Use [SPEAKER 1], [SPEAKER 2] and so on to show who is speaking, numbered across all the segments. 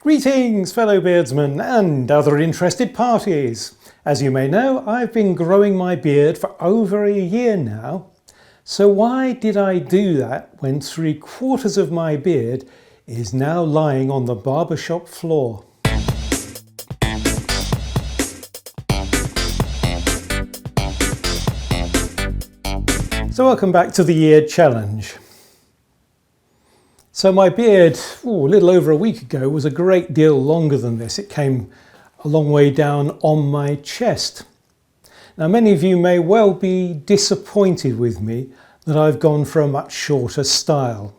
[SPEAKER 1] Greetings fellow beardsmen and other interested parties. As you may know, I've been growing my beard for over a year now. So why did I do that when 3/4 of my beard is now lying on the barbershop floor? So welcome back to the Year Challenge. So my beard, a little over a week ago, was a great deal longer than this. It came a long way down on my chest. Now many of you may well be disappointed with me that I've gone for a much shorter style.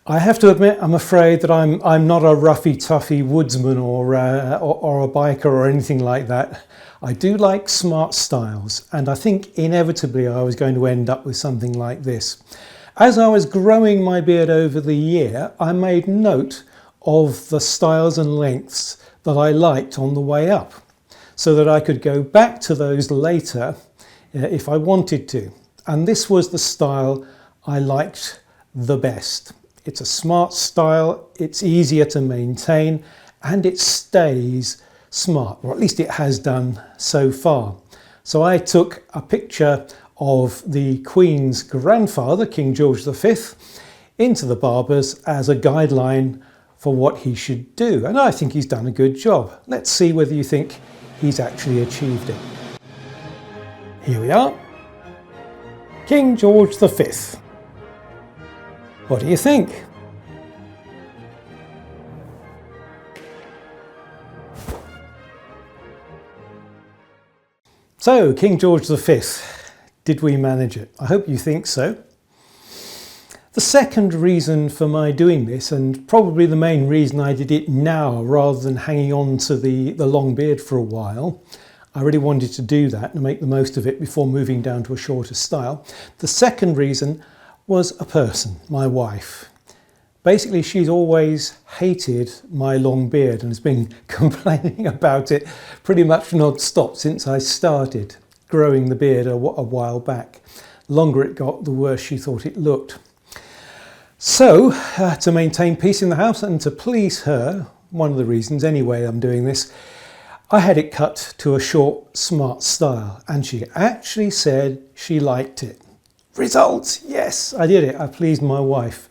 [SPEAKER 1] I have to admit, I'm afraid that I'm not a roughy toughy woodsman or a biker or anything like that. I do like smart styles, and I think inevitably I was going to end up with something like this. As I was growing my beard over the year, I made note of the styles and lengths that I liked on the way up, so that I could go back to those later if I wanted to. And this was the style I liked the best. It's a smart style, it's easier to maintain, and it stays smart, or at least it has done so far. So I took a picture of the Queen's grandfather, King George V, into the barbers as a guideline for what he should do. And I think he's done a good job. Let's see whether you think he's actually achieved it. Here we are. King George V. What do you think? So, King George V. Did we manage it? I hope you think so. The second reason for my doing this, and probably the main reason I did it now rather than hanging on to the long beard for a while, I really wanted to do that and make the most of it before moving down to a shorter style. The second reason was a person, my wife. Basically, she's always hated my long beard and has been complaining about it pretty much non-stop since I started growing the beard a while back. The longer it got, the worse she thought it looked. So, to maintain peace in the house and to please her, one of the reasons anyway I'm doing this, I had it cut to a short, smart style, and she actually said she liked it. Results! Yes, I did it. I pleased my wife.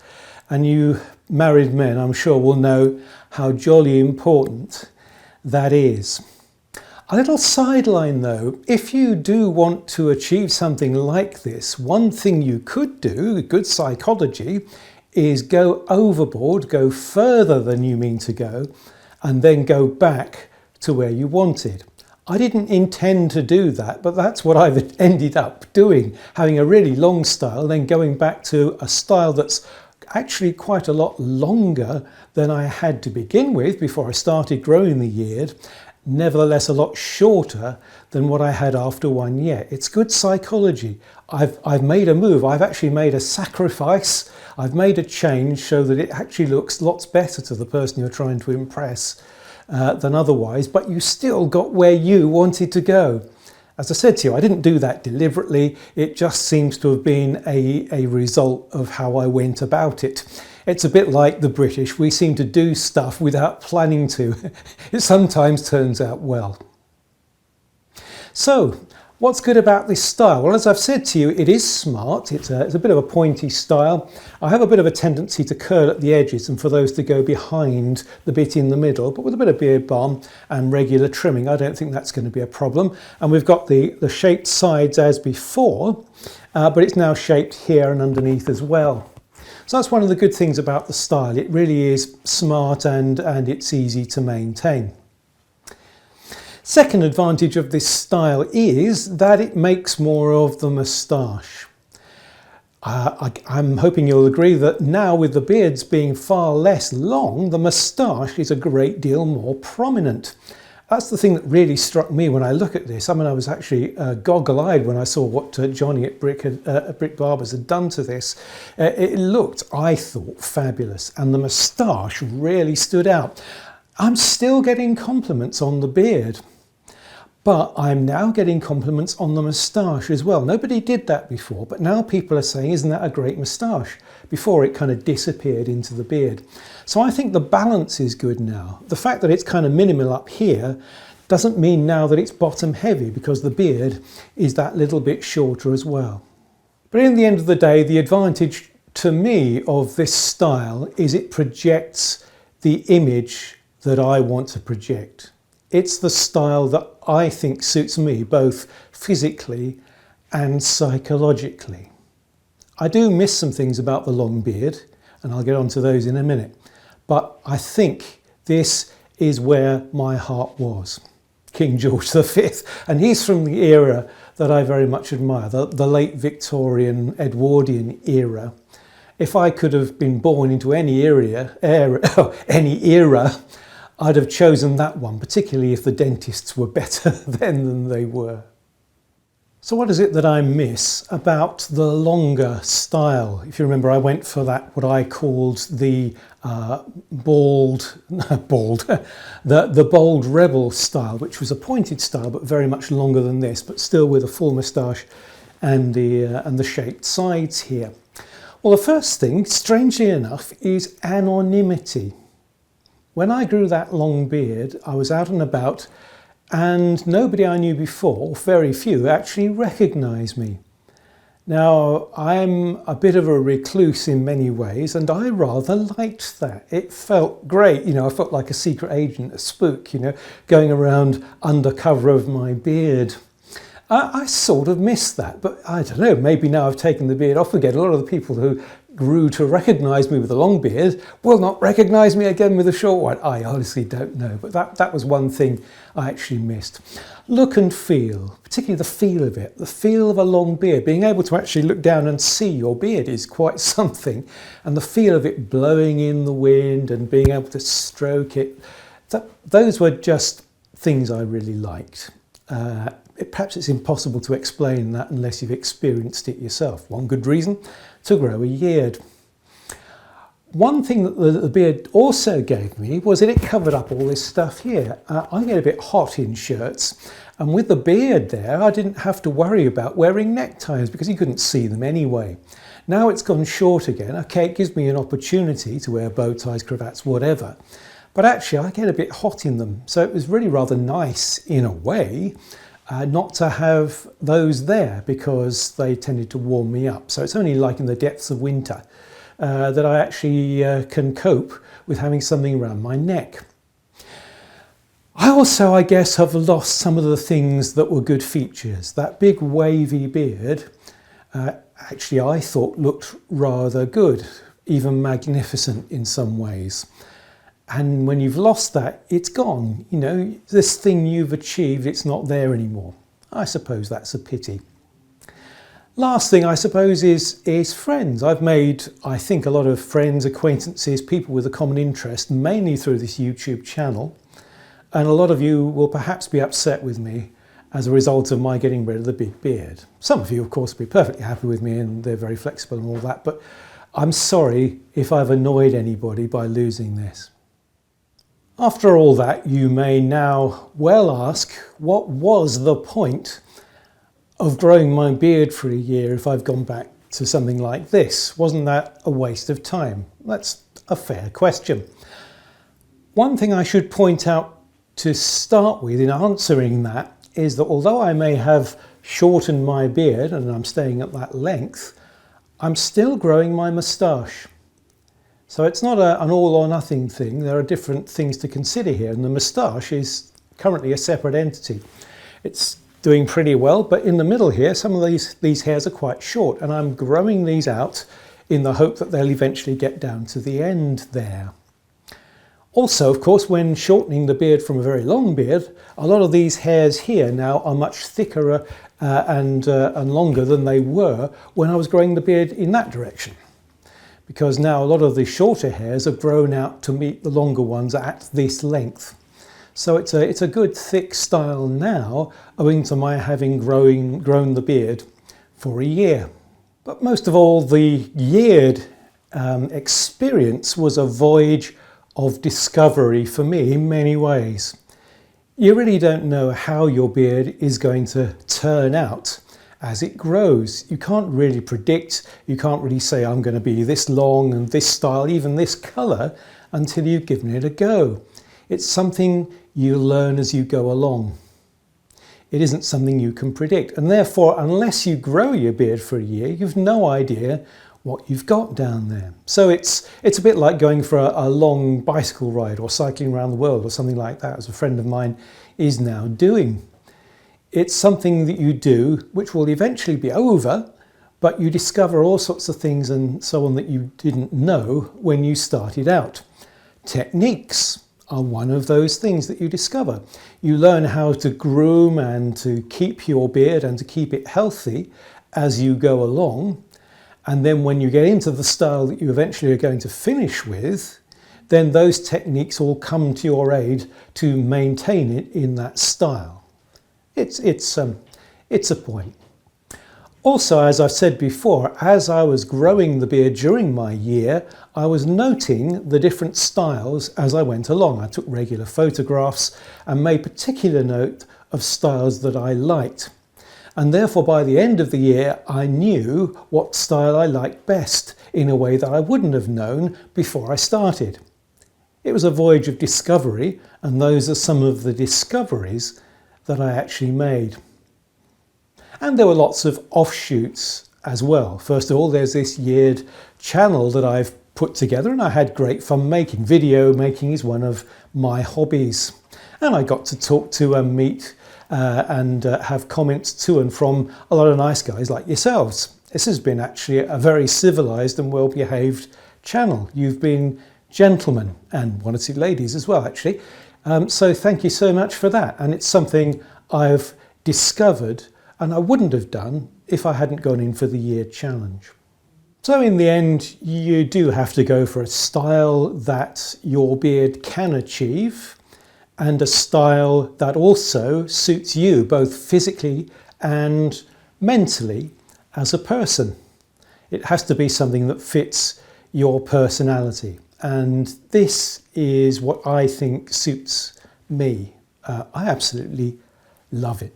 [SPEAKER 1] And you married men, I'm sure, will know how jolly important that is. A little sideline though, if you do want to achieve something like this, one thing you could do, good psychology, is go overboard, go further than you mean to go, and then go back to where you wanted. I didn't intend to do that, but that's what I've ended up doing, having a really long style, then going back to a style that's actually quite a lot longer than I had to begin with before I started growing the beard. Nevertheless a lot shorter than what I had after 1 year. It's good psychology. I've made a move. I've actually made a sacrifice. I've made a change so that it actually looks lots better to the person you're trying to impress than otherwise, but you still got where you wanted to go. As I said to you, I didn't do that deliberately. It just seems to have been a result of how I went about it. It's a bit like the British. We seem to do stuff without planning to. It sometimes turns out well. So, what's good about this style? Well, as I've said to you, it is smart. It's a bit of a pointy style. I have a bit of a tendency to curl at the edges and for those to go behind the bit in the middle, but with a bit of beard balm and regular trimming, I don't think that's going to be a problem. And we've got the shaped sides as before, but it's now shaped here and underneath as well. So that's one of the good things about the style. It really is smart and it's easy to maintain. Second advantage of this style is that it makes more of the moustache. I'm hoping you'll agree that now with the beards being far less long, the moustache is a great deal more prominent. That's the thing that really struck me when I look at this. I mean, I was actually goggle-eyed when I saw what Johnny at Brick Barbers had done to this. It looked, I thought, fabulous, and the moustache really stood out. I'm still getting compliments on the beard, But I'm now getting compliments on the moustache as well. Nobody did that before, but now people are saying, isn't that a great moustache? Before it kind of disappeared into the beard. So I think the balance is good now. The fact that it's kind of minimal up here doesn't mean now that it's bottom heavy, because the beard is that little bit shorter as well. But in the end of the day, the advantage to me of this style is it projects the image that I want to project. It's the style that I think suits me, both physically and psychologically. I do miss some things about the long beard, and I'll get onto those in a minute. But I think this is where my heart was. King George V, and he's from the era that I very much admire, the late Victorian Edwardian era. If I could have been born into any era, I'd have chosen that one, particularly if the dentists were better then than they were. So what is it that I miss about the longer style? If you remember, I went for that, what I called the bold rebel style, which was a pointed style, but very much longer than this, but still with a full moustache and the shaped sides here. Well, the first thing, strangely enough, is anonymity. When I grew that long beard, I was out and about, and nobody I knew before, very few, actually recognised me. Now, I'm a bit of a recluse in many ways, and I rather liked that. It felt great, you know, I felt like a secret agent, a spook, you know, going around under cover of my beard. I sort of missed that, but I don't know, maybe now I've taken the beard off again. A lot of the people who grew to recognise me with a long beard will not recognise me again with a short one. I honestly don't know, but that was one thing I actually missed. Look and feel, particularly the feel of it, the feel of a long beard. Being able to actually look down and see your beard is quite something, and the feel of it blowing in the wind and being able to stroke it, those were just things I really liked. Perhaps it's impossible to explain that unless you've experienced it yourself. One good reason to grow a beard. One thing that the beard also gave me was that it covered up all this stuff here. I get a bit hot in shirts, and with the beard there, I didn't have to worry about wearing neckties because you couldn't see them anyway. Now it's gone short again. Okay, it gives me an opportunity to wear bow ties, cravats, whatever. But actually, I get a bit hot in them. So it was really rather nice in a way. Not to have those there because they tended to warm me up. So it's only like in the depths of winter that I actually can cope with having something around my neck. I also, I guess, have lost some of the things that were good features. That big wavy beard, actually I thought looked rather good, even magnificent in some ways. And when you've lost that, it's gone. You know, this thing you've achieved, it's not there anymore. I suppose that's a pity. Last thing, I suppose, is friends. I've made, I think, a lot of friends, acquaintances, people with a common interest, mainly through this YouTube channel. And a lot of you will perhaps be upset with me as a result of my getting rid of the big beard. Some of you, of course, will be perfectly happy with me and they're very flexible and all that. But I'm sorry if I've annoyed anybody by losing this. After all that, you may now well ask, what was the point of growing my beard for a year if I've gone back to something like this? Wasn't that a waste of time? That's a fair question. One thing I should point out to start with in answering that is that although I may have shortened my beard and I'm staying at that length, I'm still growing my moustache. So it's not an all or nothing thing. There are different things to consider here, and the moustache is currently a separate entity. It's doing pretty well, but in the middle here, some of these hairs are quite short, and I'm growing these out in the hope that they'll eventually get down to the end there. Also, of course, when shortening the beard from a very long beard, a lot of these hairs here now are much thicker and longer than they were when I was growing the beard in that direction. Because now a lot of the shorter hairs have grown out to meet the longer ones at this length. So it's a good thick style now, owing to my having grown the beard for a year. But most of all, the yeared experience was a voyage of discovery for me in many ways. You really don't know how your beard is going to turn out as it grows. You can't really predict, you can't really say I'm going to be this long and this style, even this colour, until you've given it a go. It's something you learn as you go along. It isn't something you can predict, and therefore unless you grow your beard for a year, you've no idea what you've got down there. So it's a bit like going for a long bicycle ride or cycling around the world or something like that, as a friend of mine is now doing. It's something that you do which will eventually be over, but you discover all sorts of things and so on that you didn't know when you started out. Techniques are one of those things that you discover. You learn how to groom and to keep your beard and to keep it healthy as you go along. And then when you get into the style that you eventually are going to finish with, then those techniques all come to your aid to maintain it in that style. It's a point. Also, as I've said before, as I was growing the beard during my year, I was noting the different styles as I went along. I took regular photographs and made particular note of styles that I liked. And therefore, by the end of the year, I knew what style I liked best in a way that I wouldn't have known before I started. It was a voyage of discovery, and those are some of the discoveries that I actually made. And there were lots of offshoots as well. First of all, there's this yeared channel that I've put together, and I had great fun making. Video making is one of my hobbies. And I got to talk to and meet and have comments to and from a lot of nice guys like yourselves. This has been actually a very civilized and well-behaved channel. You've been gentlemen, and one or two ladies as well, actually. So thank you so much for that. And it's something I've discovered and I wouldn't have done if I hadn't gone in for the year challenge. So in the end, you do have to go for a style that your beard can achieve, and a style that also suits you both physically and mentally as a person. It has to be something that fits your personality, and this is what I think suits me. I absolutely love it.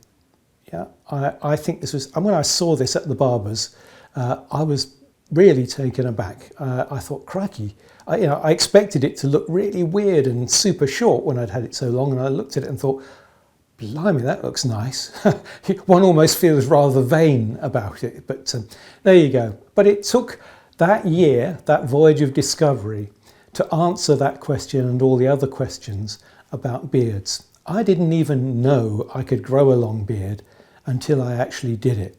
[SPEAKER 1] Yeah, I think this was, and when I saw this at the barber's, I was really taken aback. I thought, crikey, I expected it to look really weird and super short when I'd had it so long, and I looked at it and thought, blimey, that looks nice. One almost feels rather vain about it, but there you go. But it took that year, that voyage of discovery, to answer that question and all the other questions about beards. I didn't even know I could grow a long beard until I actually did it.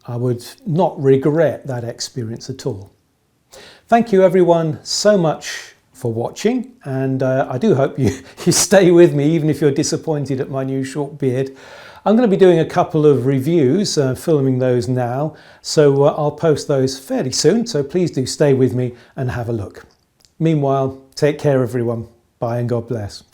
[SPEAKER 1] I would not regret that experience at all. Thank you everyone so much for watching, and I do hope you stay with me even if you're disappointed at my new short beard. I'm going to be doing a couple of reviews, filming those now, so I'll post those fairly soon, so please do stay with me and have a look. Meanwhile, take care everyone. Bye and God bless.